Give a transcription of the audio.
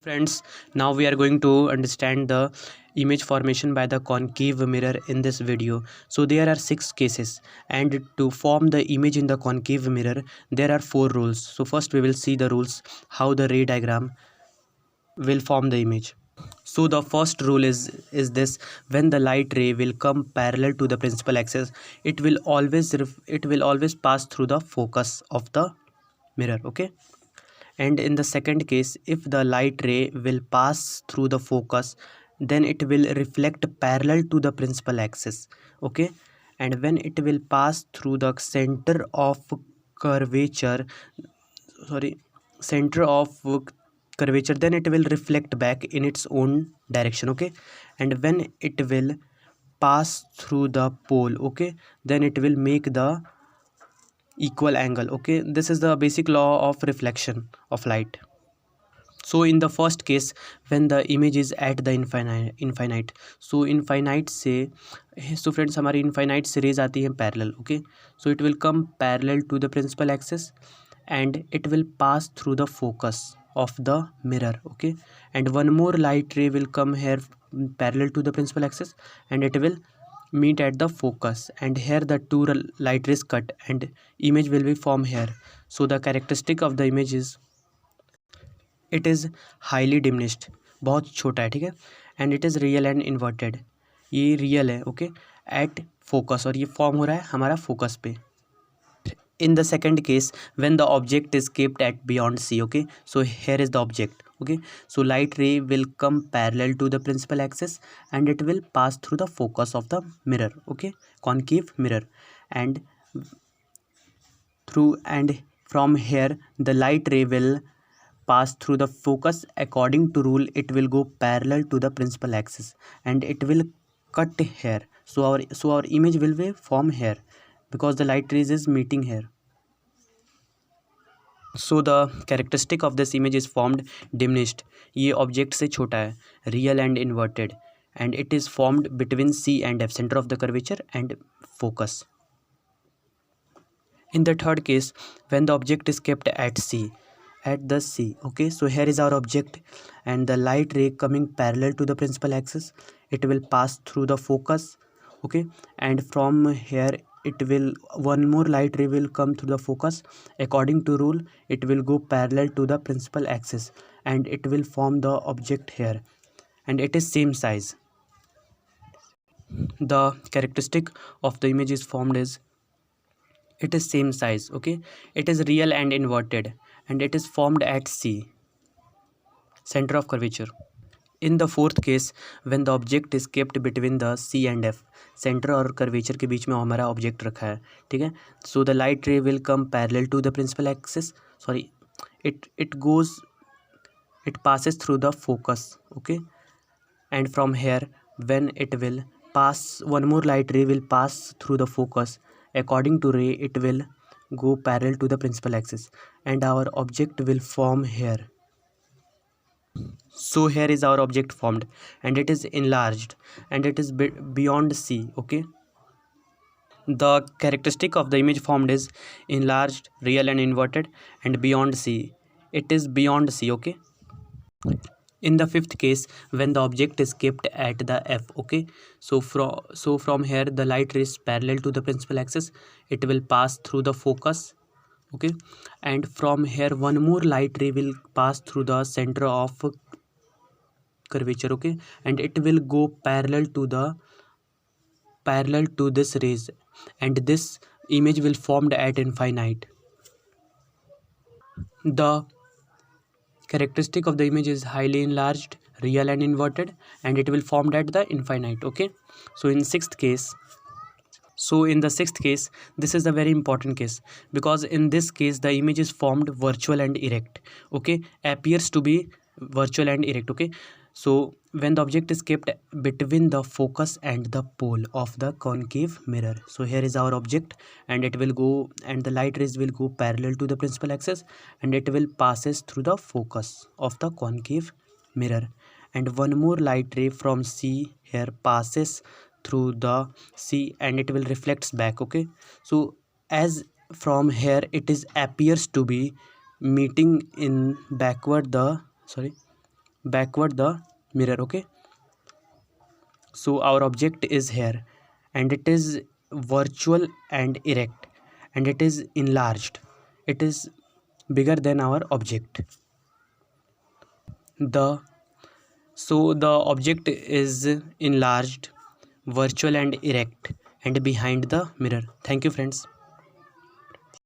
Friends, now we are going to understand the image formation by the concave mirror in this video. So there are 6 cases, and to form the image in the concave mirror there are 4 rules. So first we will see the rules, how the ray diagram will form the image. So the first rule is this: when the light ray will come parallel to the principal axis, it will always pass through the focus of the mirror. Okay. And in the second case, if the light ray will pass through the focus, then it will reflect parallel to the principal axis. Okay. And when it will pass through the curvature sorry center of curvature, then it will reflect back in its own direction. Okay. And when it will pass through the pole, okay, then it will make the equal angle. Okay, this is the basic law of reflection of light. So in the first case, when the image is at the infinite, so infinite से, so friends, हमारी infinite से rays आती हैं parallel. Okay, so it will come parallel to the principal axis and it will pass through the focus of the mirror. Okay, and one more light ray will come here parallel to the principal axis and it will meet at the focus, and here the two light rays cut and image will be formed here. So the characteristic of the image is it is highly diminished, बहुत छोटा है, ठीक है, and it is real and inverted, ये real है, okay, at focus, और ये form हो रहा है हमारा फोकस पे. In the second case, when the object is kept at beyond C, okay, so here is the object. Okay, so light ray will come parallel to the principal axis and it will pass through the focus of the mirror. Okay, concave mirror, and from here the light ray will pass through the focus. According to rule, it will go parallel to the principal axis and it will cut here. So our image will be formed here because the light rays is meeting here. So the characteristic of this image is formed diminished, ये object से छोटा है, real and inverted, and it is formed between C and F, center of the curvature and focus. In the third case, when the object is kept at the C, okay, so here is our object and the light ray coming parallel to the principal axis, it will pass through the focus. Okay, and from here one more light ray will come through the focus. According to rule, it will go parallel to the principal axis and it will form the object here, and it is same size. The characteristic of the image is formed is it is same size. Okay, it is real and inverted and it is formed at C, center of curvature. In the fourth case, when the object is kept between the C and F, centre और curvature के बीच में हमारा object रखा है, ठीक है, so the light ray will come parallel to the principal axis, sorry, it passes through the focus. Okay, and from here when it will pass, one more light ray will pass through the focus. According to ray, it will go parallel to the principal axis and our object will form here. So here is our object formed and it is enlarged and it is beyond C. Okay, the characteristic of the image formed is enlarged, real and inverted, and beyond C, it is beyond C. Okay, in the fifth case, when the object is kept at the F, okay, so from here the light rays parallel to the principal axis, it will pass through the focus. Okay, and from here one more light ray will pass through the center of curvature. Okay, and it will go parallel to this rays, and this image will formed at infinite. The characteristic of the image is highly enlarged, real and inverted, and it will formed at the infinite. Okay, so in the sixth case, this is a very important case because in this case the image is formed virtual and erect. Okay, appears to be virtual and erect. Okay, so when the object is kept between the focus and the pole of the concave mirror, so here is our object and it will go, and the light rays will go parallel to the principal axis and it will passes through the focus of the concave mirror, and one more light ray from C here passes through the C and it will reflects back. Okay, so as from here it is appears to be meeting in backward the backward the mirror. Okay, so our object is here, and it is virtual and erect, and it is enlarged. It is bigger than our object. The object is enlarged, virtual and erect, and behind the mirror. Thank you, friends.